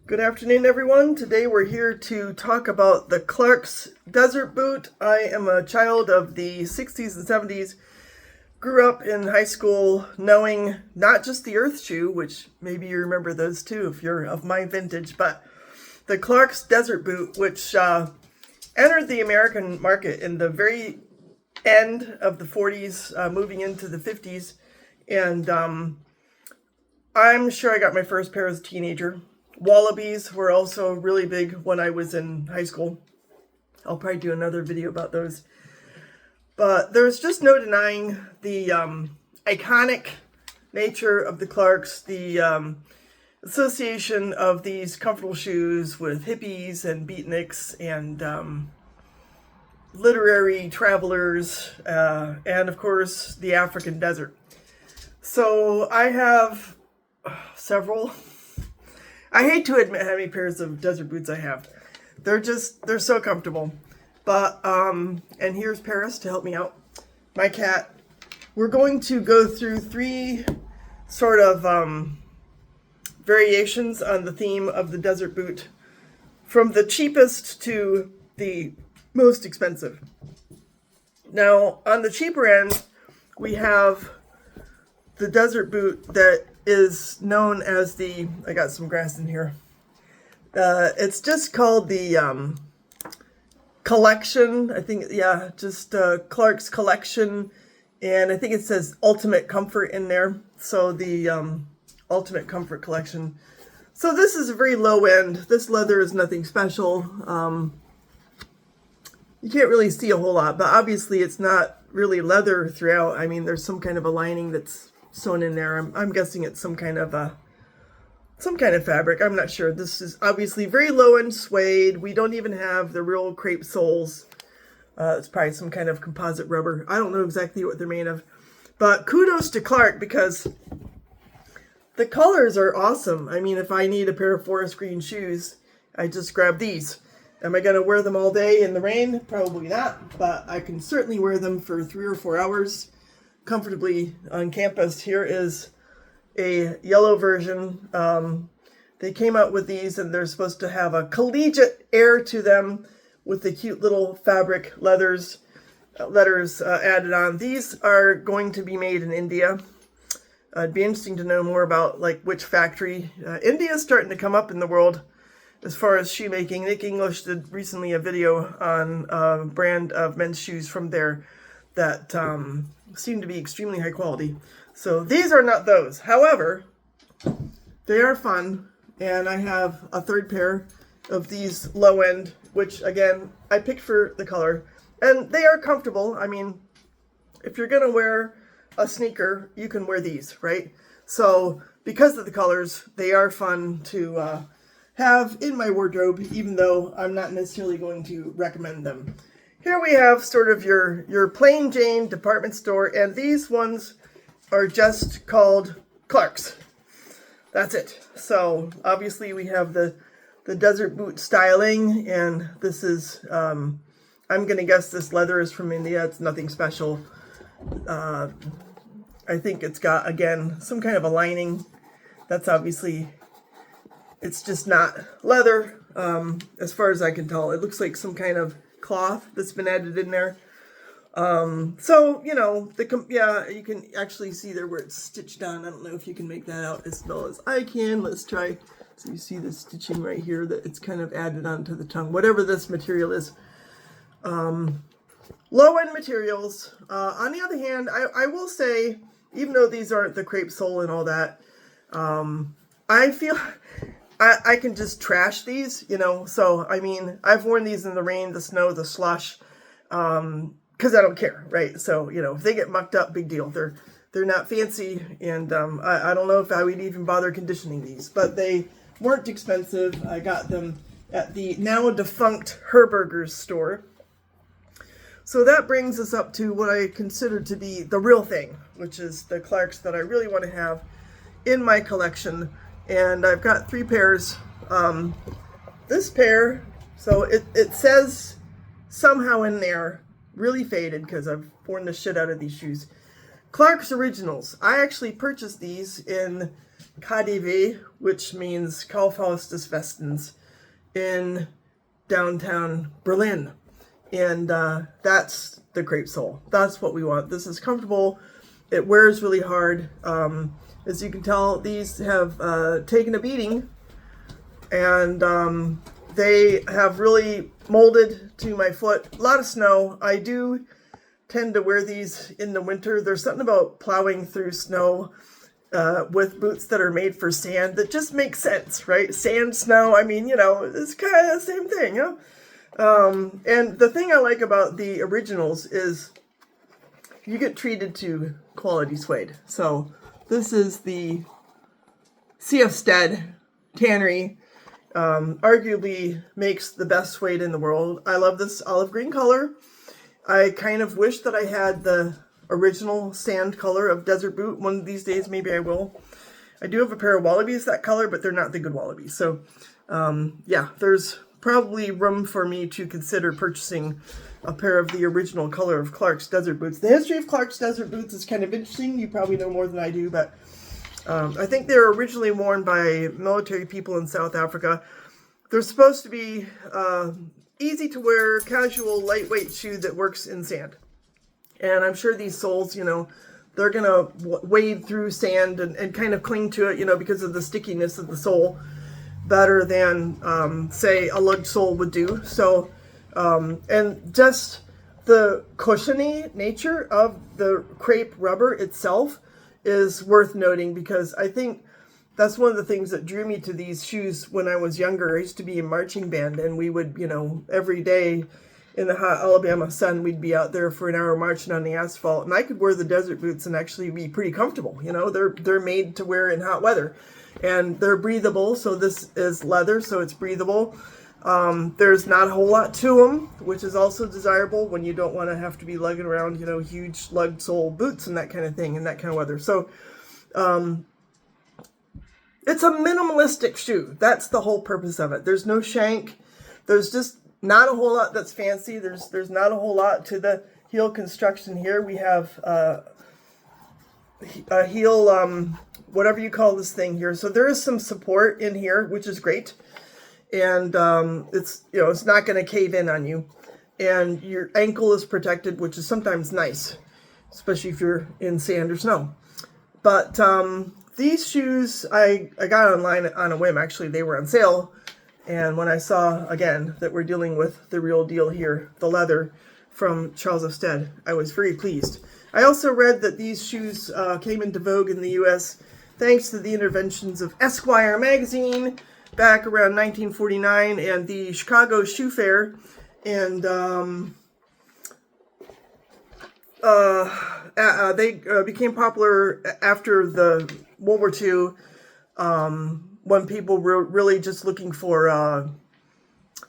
Good afternoon, everyone. Today we're here to talk about the Clarks Desert Boot. I am a child of the 60s and 70s. Grew up in high school knowing not just the Earth Shoe, which maybe you remember those too if you're of my vintage, but the Clarks Desert Boot, which entered the American market in the very end of the 40s, moving into the 50s. And I'm sure I got my first pair as a teenager. Wallabies were also really big when I was in high school. I'll probably do another video about those. But there's just no denying the iconic nature of the Clarks, the association of these comfortable shoes with hippies and beatniks and literary travelers, and of course the African desert. So I have several. I hate to admit how many pairs of desert boots I have. They're so comfortable. But, and here's Paris to help me out, my cat. We're going to go through three sort of variations on the theme of the desert boot, from the cheapest to the most expensive. Now, on the cheaper end, we have the desert boot that is known as the, I got some grass in here. It's just called the Collection. I think, yeah, just Clark's Collection. And I think it says Ultimate Comfort in there. So the Ultimate Comfort Collection. So this is a very low end. This leather is nothing special. You can't really see a whole lot, but obviously it's not really leather throughout. I mean, there's some kind of a lining that's sewn in there. I'm guessing it's some kind of fabric. I'm not sure. This is obviously very low end suede. We don't even have the real crepe soles. It's probably some kind of composite rubber. I don't know exactly what they're made of, but kudos to Clark because the colors are awesome. I mean, if I need a pair of forest green shoes, I just grab these. Am I going to wear them all day in the rain? Probably not, but I can certainly wear them for 3 or 4 hours comfortably on campus. Here is a yellow version. They came out with these and they're supposed to have a collegiate air to them with the cute little fabric letters added on. These are going to be made in India. It'd be interesting to know more about like which factory. India is starting to come up in the world as far as shoemaking. Nick English did recently a video on a brand of men's shoes from there that seem to be extremely high quality. So these are not those. However, they are fun. And I have a third pair of these low end, which again, I picked for the color. And they are comfortable. I mean, if you're going to wear a sneaker, you can wear these, right? So because of the colors, they are fun to have in my wardrobe, even though I'm not necessarily going to recommend them. Here we have sort of your plain Jane department store, and these ones are just called Clarks. That's it. So obviously we have the desert boot styling, and this is, I'm going to guess this leather is from India. It's nothing special. I think it's got, again, some kind of a lining. That's obviously, it's just not leather, as far as I can tell. It looks like some kind of cloth that's been added in there. So, you know, yeah, you can actually see there where it's stitched on. I don't know if you can make that out as well as I can. Let's try. So you see the stitching right here that it's kind of added onto the tongue, whatever this material is. Low-end materials. On the other hand, I will say, even though these aren't the crepe sole and all that, I feel I can just trash these, you know. So, I mean, I've worn these in the rain, the snow, the slush, because I don't care, right? So, you know, if they get mucked up, big deal. They're not fancy, and I don't know if I would even bother conditioning these, but they weren't expensive. I got them at the now defunct Herberger's store. So that brings us up to what I consider to be the real thing, which is the Clarks that I really want to have in my collection. And I've got 3 pairs. This pair, so it says somehow in there, really faded because I've worn the shit out of these shoes, Clarks Originals. I actually purchased these in KaDeWe, which means Kaufhaus des Westens, in downtown Berlin. And that's the crepe sole. That's what we want. This is comfortable. It wears really hard. As you can tell, these have taken a beating, and they have really molded to my foot. A lot of snow. I do tend to wear these in the winter. There's something about plowing through snow with boots that are made for sand that just makes sense, right? Sand, snow, I mean, it's kind of the same thing, and the thing I like about the originals is you get treated to quality suede. So this is the C.F. Stead Tannery. Arguably makes the best suede in the world. I love this olive green color. I kind of wish that I had the original sand color of Desert Boot. One of these days, maybe I will. I do have a pair of Wallabies that color, but they're not the good Wallabies. So, yeah, there's probably room for me to consider purchasing a pair of the original color of Clark's Desert Boots. The history of Clark's Desert Boots is kind of interesting. You probably know more than I do, but I think they were originally worn by military people in South Africa. They're supposed to be easy to wear, casual, lightweight shoe that works in sand. And I'm sure these soles, they're going to wade through sand and kind of cling to it, because of the stickiness of the sole, better than, say, a lug sole would do. So, and just the cushiony nature of the crepe rubber itself is worth noting, because I think that's one of the things that drew me to these shoes when I was younger. I used to be in marching band, and we would, every day in the hot Alabama sun, we'd be out there for an hour marching on the asphalt, and I could wear the Desert Boots and actually be pretty comfortable. They're made to wear in hot weather, and they're breathable. So this is leather, so it's breathable. There's not a whole lot to them, which is also desirable when you don't want to have to be lugging around, huge lug sole boots and that kind of thing in that kind of weather. So, it's a minimalistic shoe. That's the whole purpose of it. There's no shank. There's just not a whole lot that's fancy. There's not a whole lot to the heel construction here. We have a heel, whatever you call this thing here. So there is some support in here, which is great. And it's not going to cave in on you. And your ankle is protected, which is sometimes nice, especially if you're in sand or snow. But these shoes I got online on a whim. Actually, they were on sale. And when I saw, again, that we're dealing with the real deal here, the leather from Charles F. Stead, I was very pleased. I also read that these shoes came into vogue in the U.S. thanks to the interventions of Esquire magazine back around 1949 and the Chicago Shoe Fair. And they became popular after the World War II, when people were really just looking for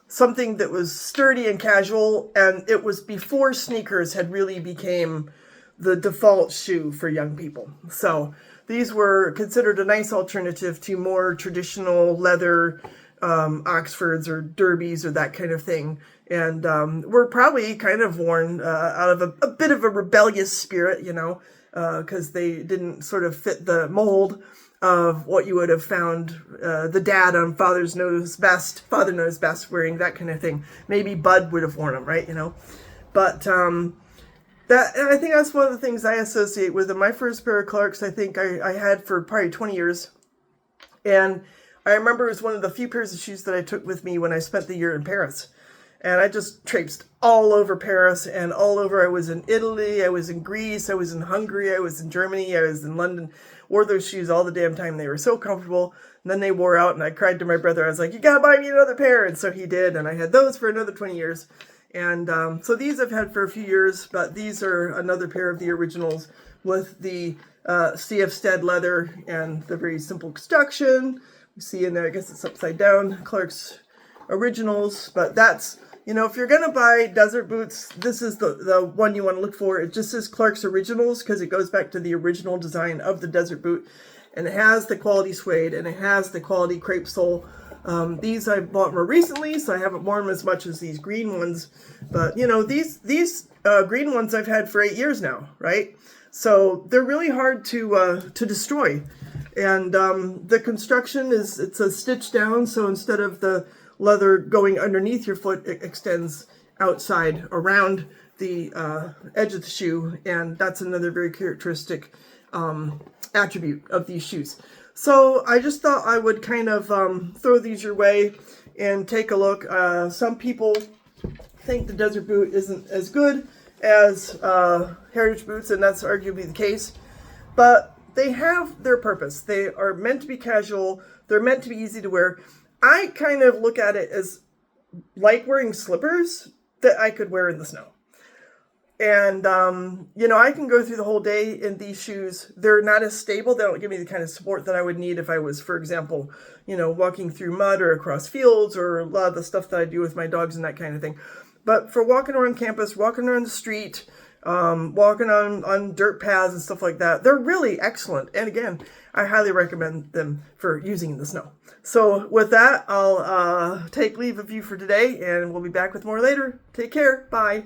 something that was sturdy and casual, and it was before sneakers had really became the default shoe for young people. So these were considered a nice alternative to more traditional leather Oxfords or derbies or that kind of thing. And were probably kind of worn out of a bit of a rebellious spirit, because they didn't sort of fit the mold of what you would have found the dad on Father Knows Best wearing, that kind of thing. Maybe Bud would have worn them, right? But I think that's one of the things I associate with them. My first pair of Clarks, I think I had for probably 20 years. And I remember it was one of the few pairs of shoes that I took with me when I spent the year in Paris. And I just traipsed all over Paris and all over. I was in Italy, I was in Greece, I was in Hungary, I was in Germany, I was in London. Wore those shoes all the damn time. They were so comfortable. And then they wore out, and I cried to my brother. I was like, you gotta buy me another pair. And so he did, and I had those for another 20 years. And so these I've had for a few years, but these are another pair of the originals with the C.F. Stead leather and the very simple construction. You see in there, I guess it's upside down, Clark's originals. But that's, if you're going to buy Desert Boots, this is the one you want to look for. It just says Clark's Originals because it goes back to the original design of the Desert Boot. And it has the quality suede and it has the quality crepe sole. These I bought more recently, so I haven't worn them as much as these green ones. But, these green ones I've had for 8 years now, right? So they're really hard to destroy. And the construction it's a stitch down, so instead of the leather going underneath your foot, it extends outside around the edge of the shoe, and that's another very characteristic attribute of these shoes. So I just thought I would kind of throw these your way and take a look. Some people think the desert boot isn't as good as heritage boots, and that's arguably the case, but they have their purpose. They are meant to be casual. They're meant to be easy to wear. I kind of look at it as like wearing slippers that I could wear in the snow. And, you know, I can go through the whole day in these shoes. They're not as stable. They don't give me the kind of support that I would need if I was, for example, you know, walking through mud or across fields, or a lot of the stuff that I do with my dogs and that kind of thing. But for walking around campus, walking around the street, walking on dirt paths and stuff like that, they're really excellent. And again, I highly recommend them for using in the snow. So with that, I'll take leave of you for today, and we'll be back with more later. Take care. Bye.